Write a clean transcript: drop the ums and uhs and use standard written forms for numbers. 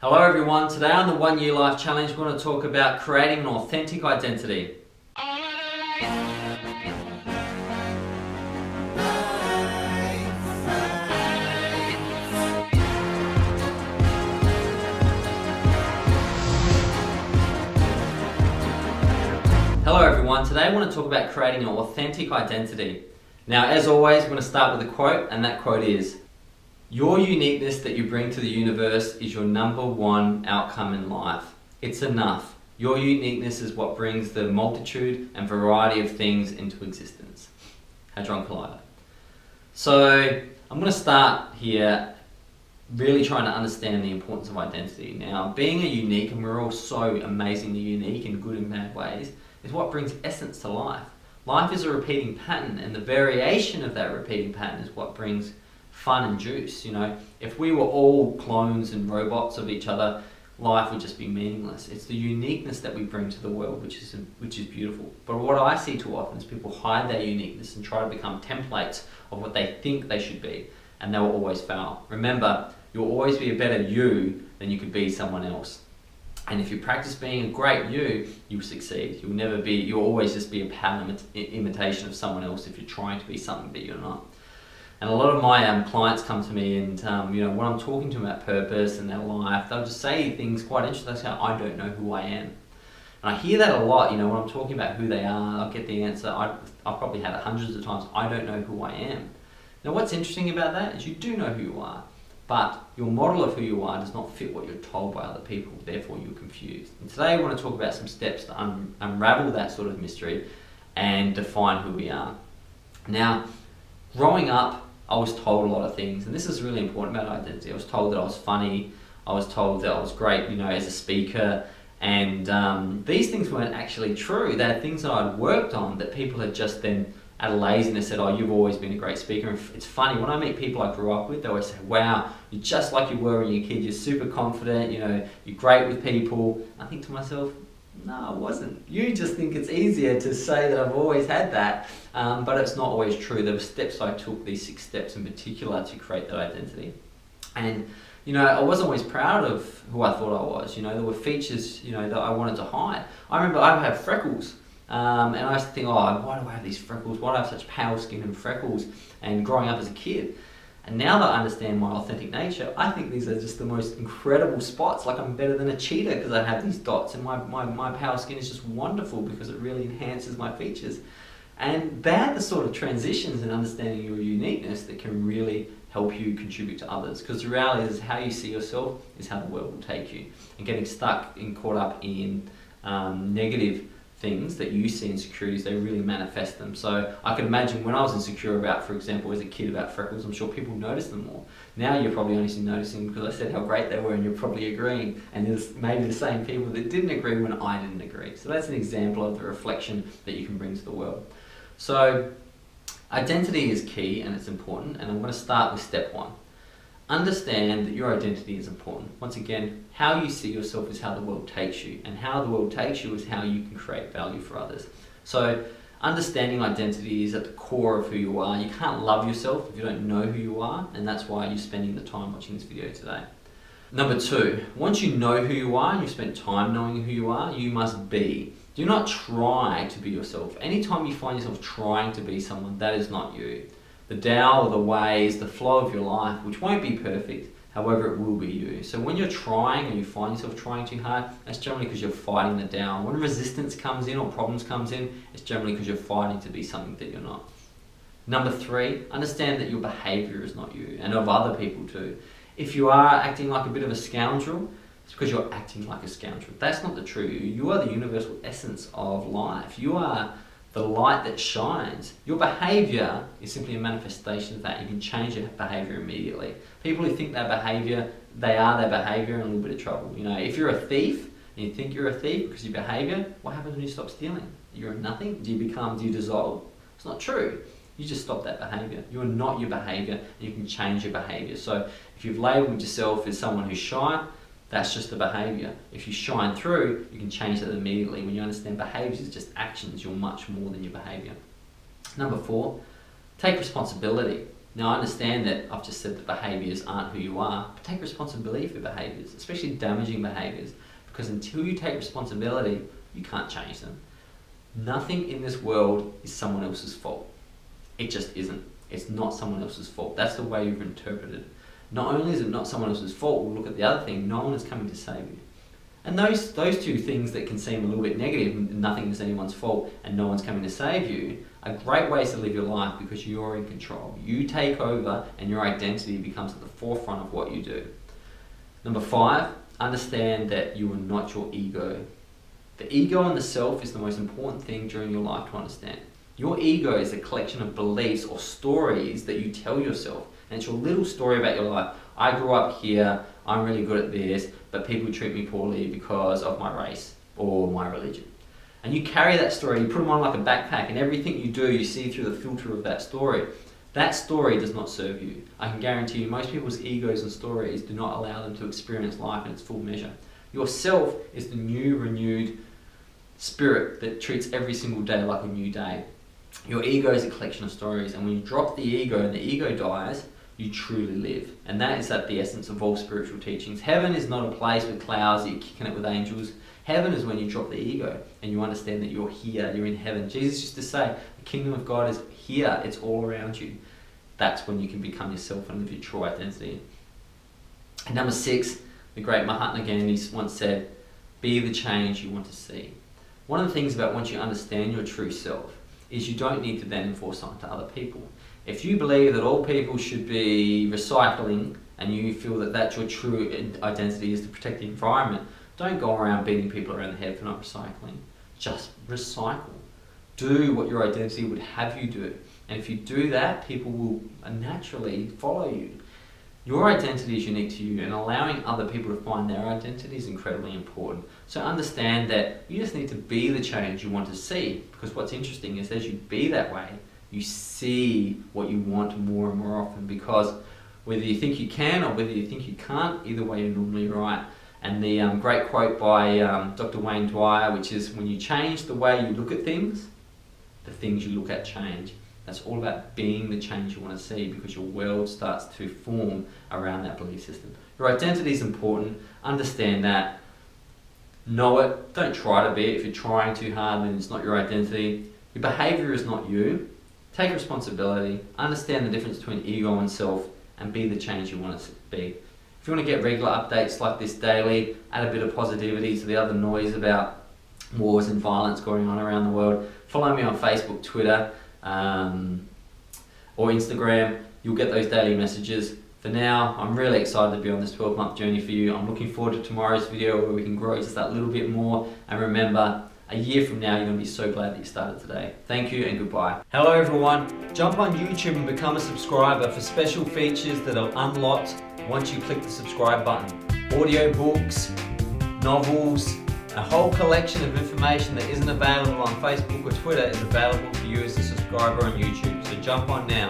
Hello everyone, today on the 1 Year Life Challenge we're going to talk about creating an authentic identity. Hello everyone, today I want to talk about creating an authentic identity. Now as always, we're going to start with a quote, and that quote is, "Your uniqueness that you bring to the universe is your #1 outcome in life. It's enough. Your uniqueness is what brings the multitude and variety of things into existence." Hadron Collider. So I'm going to start here really trying to understand the importance of identity. Now, being a unique, and we're all so amazingly unique in good and bad ways, is what brings essence to life. Life is a repeating pattern, and the variation of that repeating pattern is what brings fun and juice. You know, if we were all clones and robots of each other, life would just be meaningless. It's the uniqueness that we bring to the world which is beautiful. But what I see too often is people hide their uniqueness and try to become templates of what they think they should be, and they will always fail. Remember, you'll always be a better you than you could be someone else. And if you practice being a great you, you'll succeed. You'll always just be a pale imitation of someone else if you're trying to be something that you're not. And a lot of my clients come to me and, when I'm talking to them about purpose and their life, they'll just say things quite interesting. They'll say, "I don't know who I am." And I hear that a lot, when I'm talking about who they are, I'll get the answer, I've probably had it hundreds of times, "I don't know who I am." Now what's interesting about that is you do know who you are, but your model of who you are does not fit what you're told by other people, therefore you're confused. And today I want to talk about some steps to unravel that sort of mystery and define who we are. Now, growing up, I was told a lot of things, and this is really important about identity. I was told that I was funny, I was told that I was great, as a speaker, and these things weren't actually true. They're things that I'd worked on that people had just then, out of laziness, said, "Oh, you've always been a great speaker." And it's funny, when I meet people I grew up with, they always say, "Wow, you're just like you were when you were a kid, you're super confident, you're great with people." I think to myself, no, I wasn't. You just think it's easier to say that I've always had that, but it's not always true. There were steps I took, these 6 steps in particular, to create that identity. And, I wasn't always proud of who I thought I was. There were features, that I wanted to hide. I remember I had freckles, and I used to think, "Oh, why do I have these freckles? Why do I have such pale skin and freckles?" And growing up as a kid. And now that I understand my authentic nature, I think these are just the most incredible spots. Like, I'm better than a cheetah because I have these dots, and my pale skin is just wonderful because it really enhances my features. And they're the sort of transitions in understanding your uniqueness that can really help you contribute to others. Because the reality is, how you see yourself is how the world will take you. And getting stuck and caught up in negative things that you see insecurities, they really manifest them. So I can imagine when I was insecure about, for example, as a kid, about freckles, I'm sure people noticed them more. Now you're probably only noticing because I said how great they were, and you're probably agreeing. And there's maybe the same people that didn't agree when I didn't agree. So that's an example of the reflection that you can bring to the world. So identity is key and it's important, and I'm going to start with step 1. Understand that your identity is important. Once again, how you see yourself is how the world takes you, and how the world takes you is how you can create value for others. So understanding identity is at the core of who you are. You can't love yourself if you don't know who you are, and that's why you're spending the time watching this video today. Number 2, once you know who you are and you've spent time knowing who you are, you must be. Do not try to be yourself. Anytime you find yourself trying to be someone, that is not you. The Tao, or the way, is the flow of your life, which won't be perfect, however it will be you. So when you're trying, or you find yourself trying too hard, that's generally because you're fighting the Tao. When resistance comes in or problems comes in, it's generally because you're fighting to be something that you're not. Number 3, understand that your behaviour is not you, and of other people too. If you are acting like a bit of a scoundrel, it's because you're acting like a scoundrel. That's not the true you. You are the universal essence of life. You are the light that shines. Your behaviour is simply a manifestation of that. You can change your behaviour immediately. People who think they are their behaviour, in a little bit of trouble. If you're a thief and you think you're a thief because of your behaviour, what happens when you stop stealing? You're a nothing? Do you dissolve? It's not true. You just stop that behaviour. You are not your behaviour, and you can change your behaviour. So if you've labelled yourself as someone who's shy, that's just the behaviour. If you shine through, you can change that immediately. When you understand behaviours is just actions, you're much more than your behaviour. Number 4, take responsibility. Now I understand that I've just said that behaviours aren't who you are, but take responsibility for behaviours, especially damaging behaviours, because until you take responsibility, you can't change them. Nothing in this world is someone else's fault. It just isn't. It's not someone else's fault. That's the way you've interpreted it. Not only is it not someone else's fault, we'll look at the other thing, no one is coming to save you. And those two things that can seem a little bit negative, nothing is anyone's fault and no one's coming to save you, are great ways to live your life because you're in control. You take over and your identity becomes at the forefront of what you do. Number 5, understand that you are not your ego. The ego and the self is the most important thing during your life to understand. Your ego is a collection of beliefs or stories that you tell yourself. And it's your little story about your life. I grew up here, I'm really good at this, but people treat me poorly because of my race or my religion. And you carry that story, you put them on like a backpack, and everything you do, you see through the filter of that story. That story does not serve you. I can guarantee you, most people's egos and stories do not allow them to experience life in its full measure. Yourself is the new, renewed spirit that treats every single day like a new day. Your ego is a collection of stories, and when you drop the ego and the ego dies, you truly live. And that is at the essence of all spiritual teachings. Heaven is not a place with clouds, you're kicking it with angels. Heaven is when you drop the ego and you understand that you're here, you're in heaven. Jesus used to say, the kingdom of God is here, it's all around you. That's when you can become yourself and live your true identity. And number 6, the great Mahatma Gandhi once said, be the change you want to see. One of the things about once you understand your true self is you don't need to then enforce something to other people. If you believe that all people should be recycling and you feel that that's your true identity is to protect the environment, don't go around beating people around the head for not recycling. Just recycle. Do what your identity would have you do. And if you do that, people will naturally follow you. Your identity is unique to you, and allowing other people to find their identity is incredibly important. So understand that you just need to be the change you want to see, because what's interesting is as you be that way, you see what you want more and more often, because whether you think you can or whether you think you can't, either way you're normally right. And the great quote by Dr. Wayne Dwyer, which is, when you change the way you look at things, the things you look at change. That's all about being the change you want to see, because your world starts to form around that belief system. Your identity is important. Understand that. Know it. Don't try to be it. If you're trying too hard, then it's not your identity. Your behavior is not you. Take responsibility. Understand the difference between ego and self, and be the change you want to be. If you want to get regular updates like this daily, add a bit of positivity to the other noise about wars and violence going on around the world, follow me on Facebook, Twitter, or Instagram. You'll get those daily messages. For now, I'm really excited to be on this 12-month journey for you. I'm looking forward to tomorrow's video where we can grow just that little bit more. And remember, a year from now, you're going to be so glad that you started today. Thank you and goodbye. Hello everyone. Jump on YouTube and become a subscriber for special features that are unlocked once you click the subscribe button. Audiobooks, novels, a whole collection of information that isn't available on Facebook or Twitter is available for you as a subscriber on YouTube. So jump on now.